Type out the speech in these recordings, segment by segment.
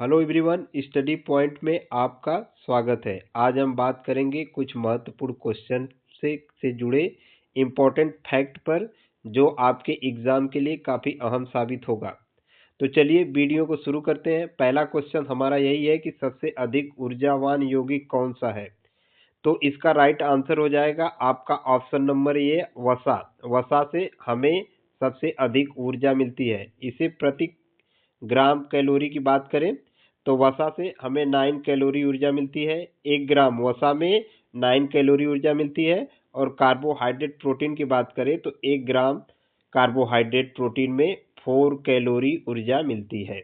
Hello everyone, study point में आपका स्वागत है। आज हम बात करेंगे कुछ महत्वपूर्ण क्वेश्चन से जुड़े इम्पोर्टेंट फैक्ट पर, जो आपके एग्जाम के लिए काफ़ी अहम साबित होगा। तो चलिए वीडियो को शुरू करते हैं। पहला क्वेश्चन हमारा यही है कि सबसे अधिक ऊर्जावान यौगिक कौन सा है। तो इसका राइट आंसर हो जाएगा आपका ऑप्शन नंबर ए, वसा। वसा से हमें सबसे अधिक ऊर्जा मिलती है। इसे प्रति ग्राम कैलोरी की बात करें तो वसा से हमें 9 कैलोरी ऊर्जा मिलती है। 1 ग्राम वसा में 9 कैलोरी ऊर्जा मिलती है। और कार्बोहाइड्रेट प्रोटीन की बात करें तो 1 ग्राम कार्बोहाइड्रेट प्रोटीन में 4 कैलोरी ऊर्जा मिलती है।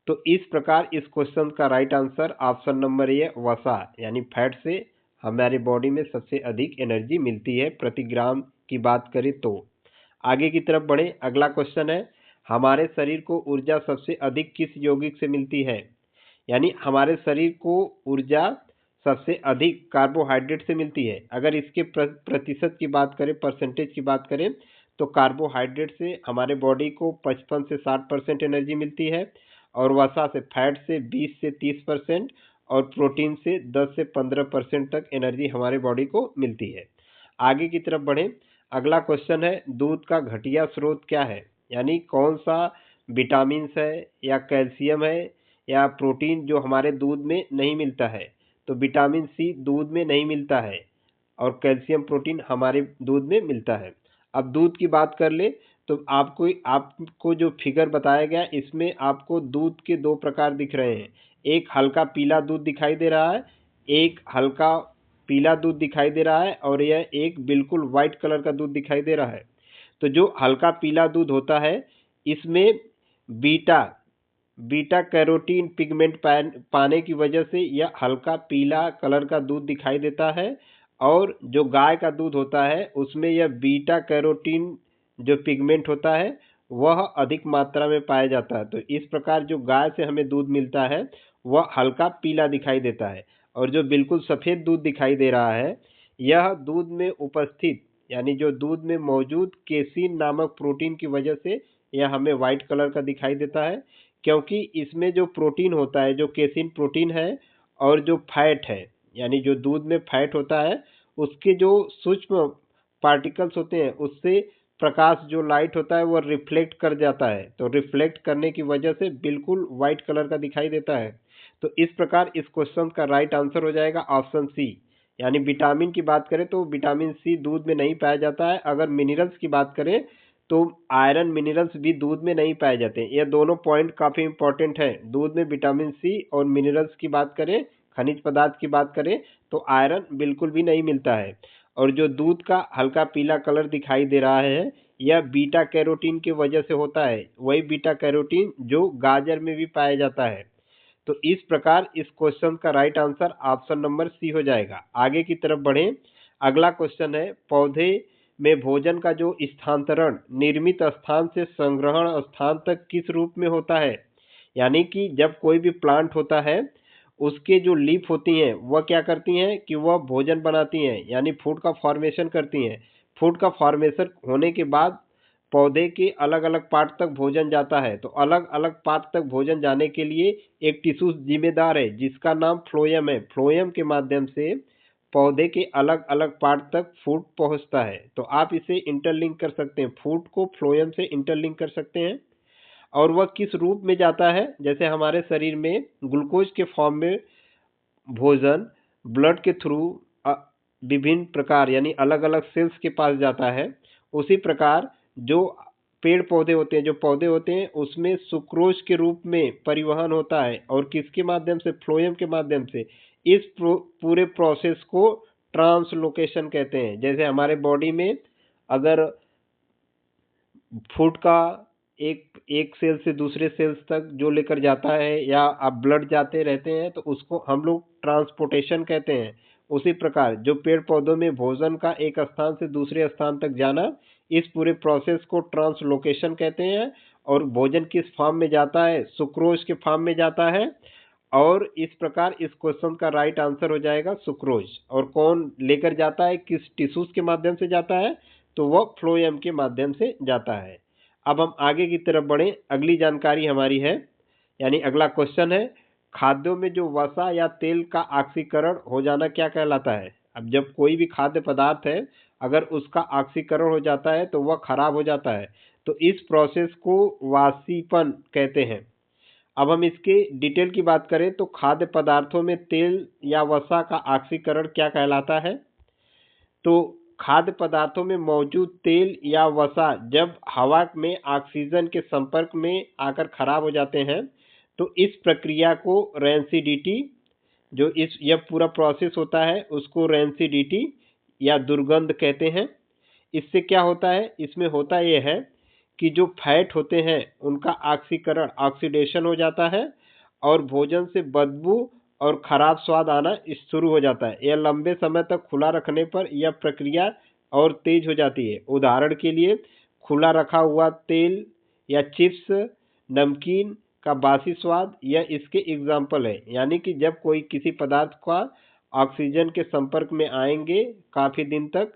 तो इस प्रकार इस क्वेश्चन का right answer option number A, वसा यानी फैट से हमारी बॉडी में सबसे अधिक एनर्जी मिलती है प्रति ग्राम की बात करें तो। आगे की तरफ बढ़े। अगला क्वेश्चन है, हमारे शरीर को ऊर्जा सबसे अधिक किस यौगिक से मिलती है। यानी हमारे शरीर को ऊर्जा सबसे अधिक कार्बोहाइड्रेट से मिलती है। अगर इसके प्रतिशत की बात करें, परसेंटेज की बात करें तो कार्बोहाइड्रेट से हमारे बॉडी को 55 से 60% एनर्जी मिलती है। और वसा से, फैट से 20 से 30% और प्रोटीन से 10 से 15% तक एनर्जी हमारे बॉडी को मिलती है। आगे की तरफ बढ़ें। अगला क्वेश्चन है, दूध का घटिया स्रोत क्या है। यानी कौन सा विटामिन है या कैल्शियम है या प्रोटीन जो हमारे दूध में नहीं मिलता है। तो विटामिन सी दूध में नहीं मिलता है और कैल्शियम प्रोटीन हमारे दूध में मिलता है। अब दूध की बात कर ले तो आपको जो फिगर बताया गया, इसमें आपको दूध के 2 प्रकार दिख रहे हैं। एक हल्का पीला दूध दिखाई दे रहा है, एक हल्का पीला दूध दिखाई दे रहा है और यह एक बिल्कुल वाइट कलर का दूध दिखाई दे रहा है। तो जो हल्का पीला दूध होता है, इसमें बीटा कैरोटीन पिगमेंट पाने की वजह से यह हल्का पीला कलर का दूध दिखाई देता है। और जो गाय का दूध होता है उसमें यह बीटा कैरोटीन जो पिगमेंट होता है वह अधिक मात्रा में पाया जाता है। तो इस प्रकार जो गाय से हमें दूध मिलता है वह हल्का पीला दिखाई देता है। और जो बिल्कुल सफ़ेद दूध दिखाई दे रहा है, यह दूध में उपस्थित यानी जो दूध में मौजूद केसिन नामक प्रोटीन की वजह से यह हमें वाइट कलर का दिखाई देता है। क्योंकि इसमें जो प्रोटीन होता है, जो केसिन प्रोटीन है, और जो फैट है यानी जो दूध में फैट होता है, उसके जो सूक्ष्म पार्टिकल्स होते हैं उससे प्रकाश जो लाइट होता है वह रिफ्लेक्ट कर जाता है। तो रिफ्लेक्ट करने की वजह से बिल्कुल वाइट कलर का दिखाई देता है। तो इस प्रकार इस क्वेश्चन का राइट आंसर हो जाएगा ऑप्शन सी। यानी विटामिन की बात करें तो विटामिन सी दूध में नहीं पाया जाता है। अगर मिनरल्स की बात करें तो आयरन मिनरल्स भी दूध में नहीं पाए जाते। ये दोनों पॉइंट काफ़ी इंपॉर्टेंट है। दूध में विटामिन सी और मिनरल्स की बात करें, खनिज पदार्थ की बात करें तो आयरन बिल्कुल भी नहीं मिलता है। और जो दूध का हल्का पीला कलर दिखाई दे रहा है, यह बीटा कैरोटीन की वजह से होता है। वही बीटा कैरोटीन जो गाजर में भी पाया जाता है। तो इस प्रकार इस क्वेश्चन का right answer option number C हो जाएगा। आगे की तरफ बढ़ें। अगला क्वेश्चन है, पौधे में भोजन का जो स्थानांतरण निर्मित स्थान से संग्रहण स्थान तक किस रूप में होता है। यानी कि जब कोई भी प्लांट होता है, उसके जो लीफ होती हैं वह क्या करती हैं कि वह भोजन बनाती हैं, यानी फूड का फॉर्मेशन करती हैं। फूड का फॉर्मेशन होने के बाद पौधे के अलग अलग पार्ट तक भोजन जाता है। तो अलग अलग पार्ट तक भोजन जाने के लिए एक टिश्यू जिम्मेदार है जिसका नाम फ्लोएम है। फ्लोएम के माध्यम से पौधे के अलग अलग पार्ट तक फूड पहुंचता है। तो आप इसे इंटरलिंक कर सकते हैं, फूड को फ्लोएम से इंटरलिंक कर सकते हैं। और वह किस रूप में जाता है, जैसे हमारे शरीर में ग्लूकोज के फॉर्म में भोजन ब्लड के थ्रू विभिन्न प्रकार यानी अलग अलग सेल्स के पास जाता है। उसी प्रकार जो पेड़ पौधे होते हैं, जो पौधे होते हैं, उसमें सुक्रोज के रूप में परिवहन होता है। और किसके माध्यम से, फ्लोएम के माध्यम से। इस पूरे प्रोसेस को ट्रांसलोकेशन कहते हैं। जैसे हमारे बॉडी में अगर फूड का एक सेल से दूसरे सेल्स तक जो लेकर जाता है या आप ब्लड जाते रहते हैं तो उसको हम लोग ट्रांसपोर्टेशन कहते हैं। उसी प्रकार जो पेड़ पौधों में भोजन का एक स्थान से दूसरे स्थान तक जाना, इस पूरे प्रोसेस को ट्रांसलोकेशन कहते हैं। और भोजन किस फॉर्म में जाता है, सुक्रोज के फॉर्म में जाता है। और इस प्रकार इस क्वेश्चन का राइट आंसर हो जाएगा सुक्रोज। और कौन लेकर जाता है, किस टिश्यूज के माध्यम से जाता है, तो वह फ्लोएम के माध्यम से जाता है। अब हम आगे की तरफ बढ़ें। अगली जानकारी हमारी है, यानी अगला क्वेश्चन है, खाद्यों में जो वसा या तेल का ऑक्सीकरण हो जाना क्या कहलाता है। अब जब कोई भी खाद्य पदार्थ है, अगर उसका ऑक्सीकरण हो जाता है तो वह खराब हो जाता है, तो इस प्रोसेस को वाष्पीकरण कहते हैं। अब हम इसके डिटेल की बात करें तो खाद्य पदार्थों में तेल या वसा का ऑक्सीकरण क्या कहलाता है। तो खाद्य पदार्थों में मौजूद तेल या वसा जब हवा में ऑक्सीजन के संपर्क में आकर खराब हो जाते हैं, तो इस प्रक्रिया को रेंसिडिटी, जो इस यह पूरा प्रोसेस होता है उसको रेंसिडिटी या दुर्गंध कहते हैं। इससे क्या होता है, इसमें होता यह है कि जो फैट होते हैं उनका ऑक्सीकरण ऑक्सीडेशन हो जाता है और भोजन से बदबू और खराब स्वाद आना शुरू हो जाता है। यह लंबे समय तक खुला रखने पर यह प्रक्रिया और तेज हो जाती है। उदाहरण के लिए खुला रखा हुआ तेल या चिप्स, नमकीन का बासी स्वाद, यह इसके एग्जाम्पल है। यानी कि जब कोई किसी पदार्थ का ऑक्सीजन के संपर्क में आएंगे काफ़ी दिन तक,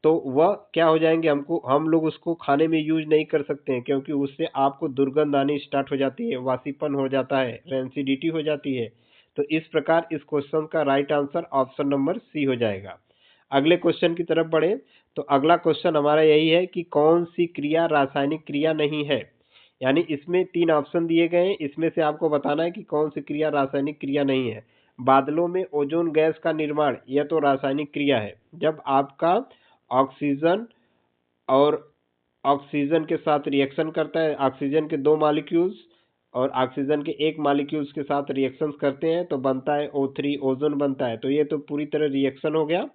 तो वह क्या हो जाएंगे, हम लोग उसको खाने में यूज नहीं कर सकते हैं, क्योंकि उससे आपको दुर्गंध आनी स्टार्ट हो जाती है, वासीपन हो जाता है, रेंसिडिटी हो जाती है। तो इस प्रकार इस क्वेश्चन का right answer option number C हो जाएगा। अगले क्वेश्चन की तरफ बढ़े तो अगला क्वेश्चन हमारा यही है कि कौन सी क्रिया रासायनिक क्रिया नहीं है। यानी इसमें 3 ऑप्शन दिए गए हैं, इसमें से आपको बताना है कि कौन सी क्रिया रासायनिक क्रिया नहीं है। बादलों में ओजोन गैस का निर्माण, यह तो रासायनिक क्रिया है। जब आपका ऑक्सीजन और ऑक्सीजन के साथ रिएक्शन करता है, ऑक्सीजन के 2 मॉलिक्यूल्स और ऑक्सीजन के 1 मॉलिक्यूल्स के साथ रिएक्शन करते हैं तो बनता है O3, ओजोन बनता है। तो ये तो पूरी तरह रिएक्शन हो गया,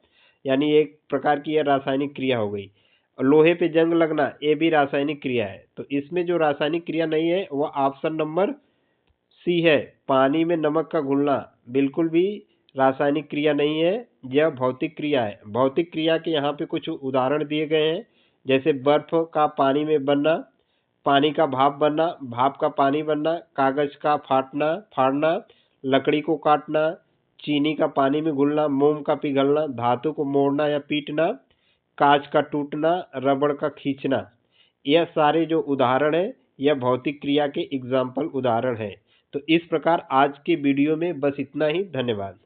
यानी एक प्रकार की यह रासायनिक क्रिया हो गई। और लोहे पे जंग लगना, ये भी रासायनिक क्रिया है। तो इसमें जो रासायनिक क्रिया नहीं है वह ऑप्शन नंबर सी है, पानी में नमक का घुलना, बिल्कुल भी रासायनिक क्रिया नहीं है, यह भौतिक क्रिया है। भौतिक क्रिया के यहाँ पे कुछ उदाहरण दिए गए हैं, जैसे बर्फ का पानी में बनना, पानी का भाप बनना, भाप का पानी बनना, कागज का फाड़ना, लकड़ी को काटना, चीनी का पानी में घुलना, मोम का पिघलना, धातु को मोड़ना या पीटना, कांच का टूटना, रबड़ का खींचना। यह सारे जो उदाहरण है यह भौतिक क्रिया के एग्जाम्पल उदाहरण है। तो इस प्रकार आज के वीडियो में बस इतना ही। धन्यवाद।